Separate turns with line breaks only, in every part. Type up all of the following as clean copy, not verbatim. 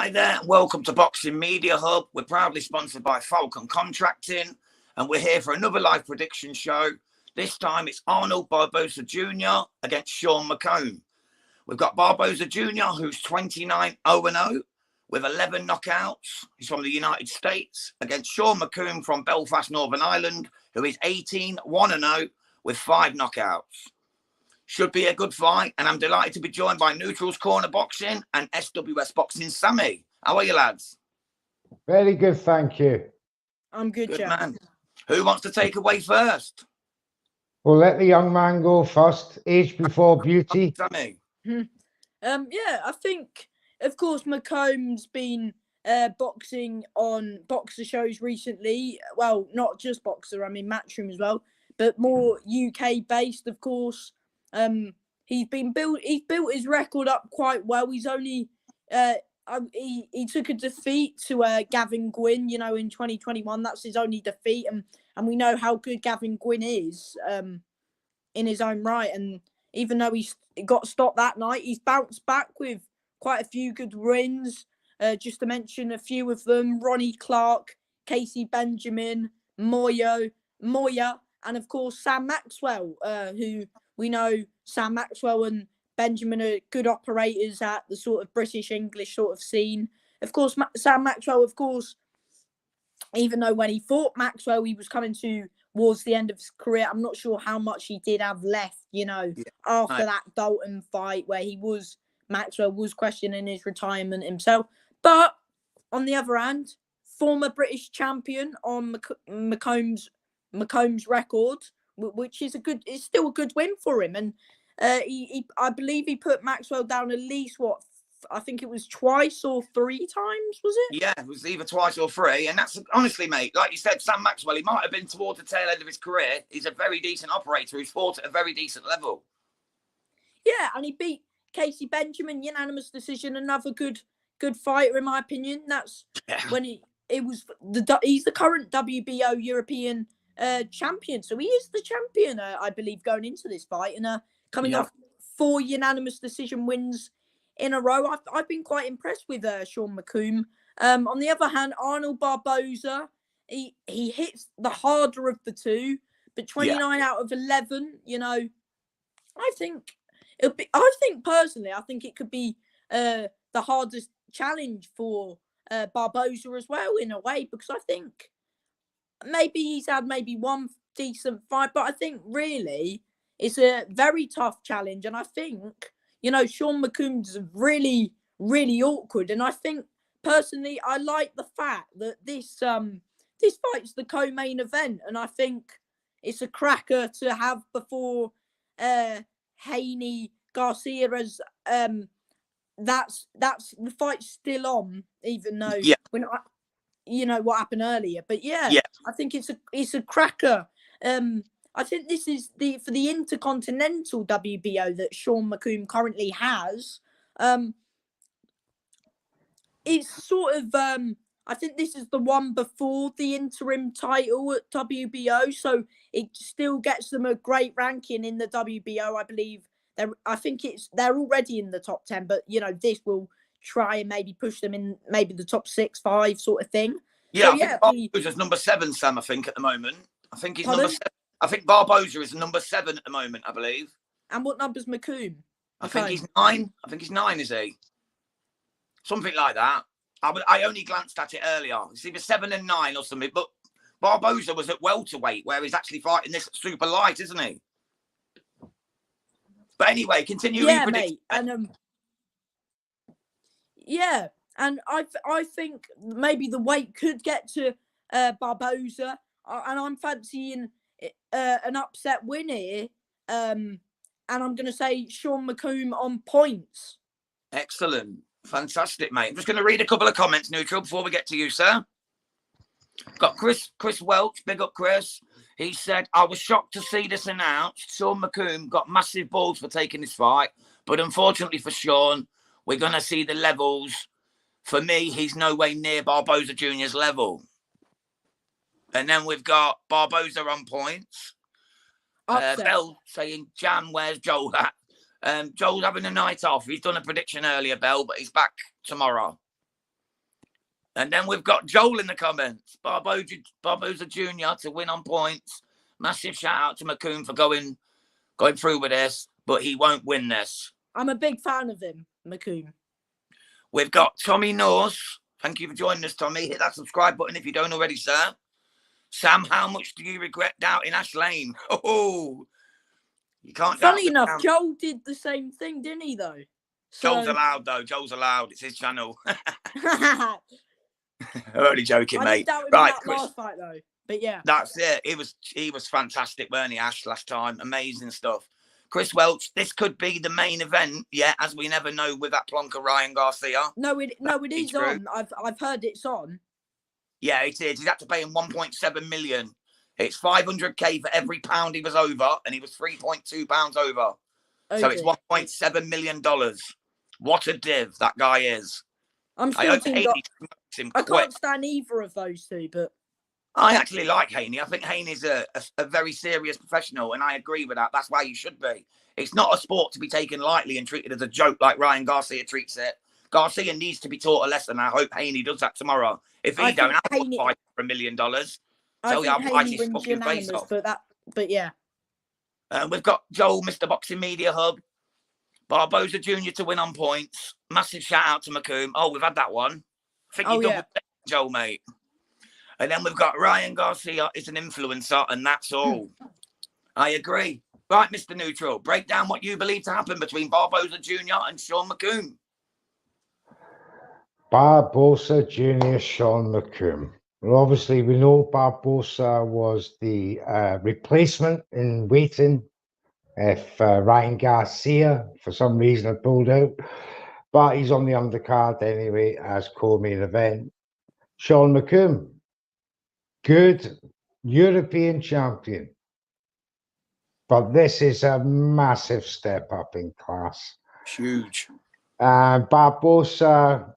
Hi there, welcome to Boxing Media Hub. We're proudly sponsored by Falcon Contracting, and we're here for another live prediction show. This time it's Arnold Barboza Jr. against Sean McComb. We've got Barboza Jr., who's 29-0-0 with 11 knockouts. He's from the United States, against Sean McComb from Belfast, Northern Ireland, who is 18-1-0 with 5 knockouts. Should be a good fight, and I'm delighted to be joined by Neutrals Corner Boxing and SWS Boxing Sammy. How are you, lads?
Very good, thank you.
I'm good,
Good,
Jack.
man. Who wants to take away first?
We'll let the young man go first. Age before beauty.
Sammy.
Yeah, I think, of course, McComb's been boxing on Boxer shows recently. Well, not just Boxer, I mean Matchroom as well, but more UK based, of course. He's built his record up quite well. He's only he took a defeat to Gavin Gwynn, you know, in 2021. That's his only defeat, and we know how good Gavin Gwynn is in his own right. And even though he got stopped that night, he's bounced back with quite a few good wins. Just to mention a few of them: Ronnie Clark, Casey Benjamin, Moya, and of course Sam Maxwell, who we know Sam Maxwell and Benjamin are good operators at the sort of British English sort of scene. Of course, Sam Maxwell, of course, even though when he fought Maxwell, he was coming towards the end of his career. I'm not sure how much he did have left, you know, after that Dalton fight where Maxwell was questioning his retirement himself. But on the other hand, former British champion on McComb's record, which is still a good win for him. And I believe he put Maxwell down at least I think it was twice or 3 times, was it?
Yeah, it was either twice or 3. And that's honestly, mate, like you said, Sam Maxwell, he might have been towards the tail end of his career. He's a very decent operator who's fought at a very decent level.
Yeah, and he beat Casey Benjamin, unanimous decision, another good fighter in my opinion. That's when he's the current WBO European champion, so he is the champion, I believe, going into this fight, and coming off 4 unanimous decision wins in a row. I've been quite impressed with Sean McComb. On the other hand, Arnold Barboza, he hits the harder of the two, but 29 out of 11, you know, I think personally, I think it could be the hardest challenge for Barboza as well, in a way, because I think maybe he's had one decent fight, but I think really it's a very tough challenge. And I think, you know, Sean McComb's really, really awkward. And I think personally, I like the fact that this fight's the co-main event, and I think it's a cracker to have before Haney Garcia as that's the fight's still on, even though you know what happened earlier. But I think it's a cracker. I think this is for the Intercontinental WBO that Sean McComb currently has. It's sort of I think this is the one before the interim title at WBO, so it still gets them a great ranking in the WBO. I believe they're already in the top 10, but you know, this will try and maybe push them in maybe the top 6, 5 sort of thing.
Yeah, so, I think Barboza's number 7, Sam, I think, at the moment. I think he's number 7. I think Barboza is number 7 at the moment, I believe.
And what number's McComb?
I think he's 9. I think he's 9, is he? Something like that. I only glanced at it earlier. It's either 7 and 9 or something. But Barboza was at welterweight, where he's actually fighting this super light, isn't he? But anyway, continue.
Yeah, mate. And and I think maybe the weight could get to Barboza, and I'm fancying an upset win here. And I'm going to say Sean McComb on points.
Excellent. Fantastic, mate. I'm just going to read a couple of comments, Neutral, before we get to you, sir. Got Chris Welch, big up Chris. He said, I was shocked to see this announced. Sean McComb got massive balls for taking this fight, but unfortunately for Sean, we're going to see the levels. For me, he's no way near Barboza Jr.'s level. And then we've got Barboza on points. Bell saying, Jan, where's Joel at? Joel's having a night off. He's done a prediction earlier, Bell, but he's back tomorrow. And then we've got Joel in the comments. Barboza Jr. to win on points. Massive shout out to McComb for going through with this, but he won't win this.
I'm a big fan of him, McComb.
We've got Tommy Norse. Thank you for joining us, Tommy. Hit that subscribe button if you don't already, sir. Sam, how much do you regret doubting Ash Lane? Oh, you can't.
Funny enough, Joel did the same thing, didn't he? Though.
Joel's allowed, though. Joel's allowed. It's his channel. I'm only joking, mate.
Right, last fight though. But yeah,
that's it. He was fantastic, weren't he, Ash, last time? Amazing stuff. Chris Welch, this could be the main event, yeah, as we never know with that plonker Ryan Garcia.
No, it is on. I've heard it's on.
Yeah, it is. He's had to pay him 1.7 million. It's 500k for every pound he was over, and he was 3.2 pounds over. Okay. So it's 1.7 million dollars. What a div that guy is.
I'm still I can't stand either of those two, but
I actually like Haney. I think Haney's a very serious professional, and I agree with that. That's why you should be. It's not a sport to be taken lightly and treated as a joke like Ryan Garcia treats it. Garcia needs to be taught a lesson. I hope Haney does that tomorrow. If he don't, I'll fight for $1 million.
I think Haney wins unanimous, but yeah.
We've got Joel, Mr. Boxing Media Hub. Barboza Jr. to win on points. Massive shout out to McComb. Oh, we've had that one. I think you doubled Joel, mate. And then we've got Ryan Garcia is an influencer, and that's all. I agree. Right, Mr. Neutral, break down what you believe to happen between Barboza Jr. and Sean McComb.
Barboza Jr., Sean McComb. Well, obviously, we know Barboza was the replacement in waiting if Ryan Garcia, for some reason, had pulled out. But he's on the undercard anyway as co-main event. Sean McComb, good European champion. But this is a massive step up in class.
Huge.
Barboza,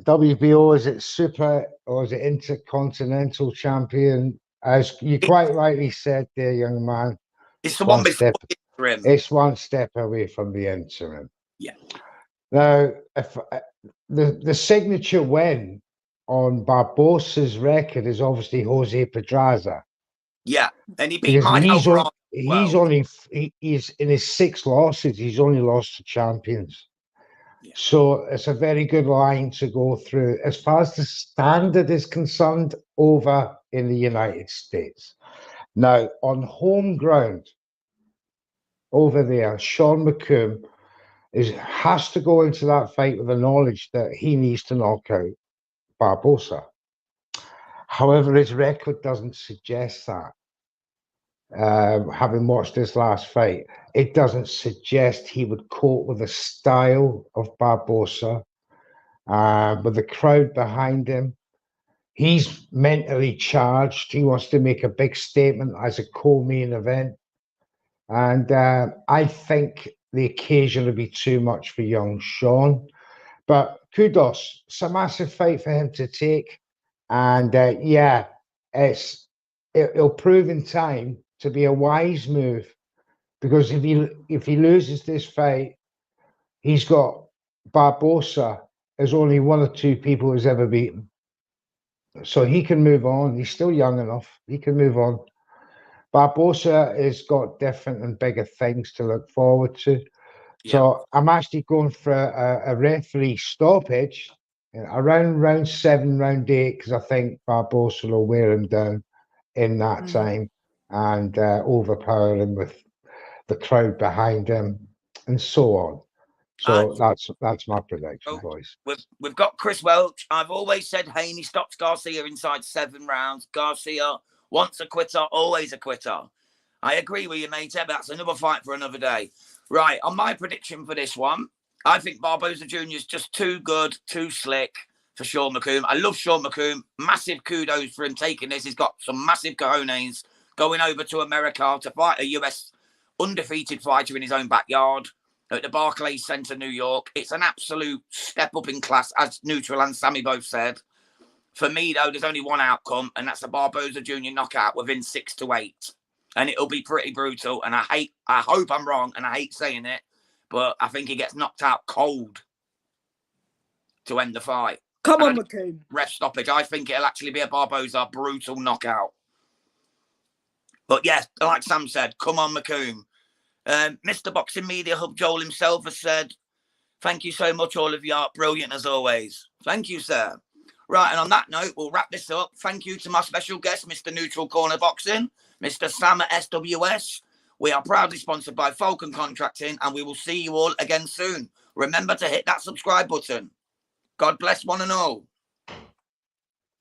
WBO, is it super or is it intercontinental champion? As you quite rightly said there, young man.
It's the one before the interim.
It's one step away from the interim.
Yeah.
Now, if the signature win on Barboza's record is obviously Jose Pedraza.
Yeah, and he beat
he's in his 6 losses. He's only lost to champions. Yeah. So it's a very good line to go through as far as the standard is concerned over in the United States. Now, on home ground over there, Sean McComb has to go into that fight with the knowledge that he needs to knock out Barboza. However, his record doesn't suggest that. Having watched this last fight, it doesn't suggest he would cope with the style of Barboza, with the crowd behind him. He's mentally charged. He wants to make a big statement as a co-main event. And I think the occasion will be too much for young Sean. But kudos. It's a massive fight for him to take. And yeah, it'll prove in time to be a wise move, because if he loses this fight, he's got Barboza as only 1 or 2 people he's ever beaten. So he can move on. He's still young enough. He can move on. Barboza has got different and bigger things to look forward to. Yeah. So I'm actually going for a referee stoppage around round 7, round 8, because I think Barboza will wear him down in that time and overpower him with the crowd behind him and so on. So that's my prediction, boys.
We've got Chris Welch. I've always said Haney stops Garcia inside 7 rounds. Garcia, once a quitter, always a quitter. I agree with you, mate. But that's another fight for another day. Right, on my prediction for this one, I think Barboza Jr. is just too good, too slick for Sean McComb. I love Sean McComb. Massive kudos for him taking this. He's got some massive cojones going over to America to fight a US undefeated fighter in his own backyard at the Barclays Center, New York. It's an absolute step up in class, as Neutral and Sammy both said. For me, though, there's only one outcome, and that's a Barboza Jr. knockout within 6 to 8. And it'll be pretty brutal. And I hope I'm wrong, and I hate saying it, but I think he gets knocked out cold to end the fight.
Come on, McComb.
Ref stoppage. I think it'll actually be a Barboza brutal knockout. But yes, like Sam said, come on, McComb. Mr. Boxing Media Hub Joel himself has said, thank you so much, all of you are brilliant as always. Thank you, sir. Right, and on that note, we'll wrap this up. Thank you to my special guest, Mr. Neutral Corner Boxing, Mr. Sam at SWS. We are proudly sponsored by Falcon Contracting, and we will see you all again soon. Remember to hit that subscribe button. God bless one and all.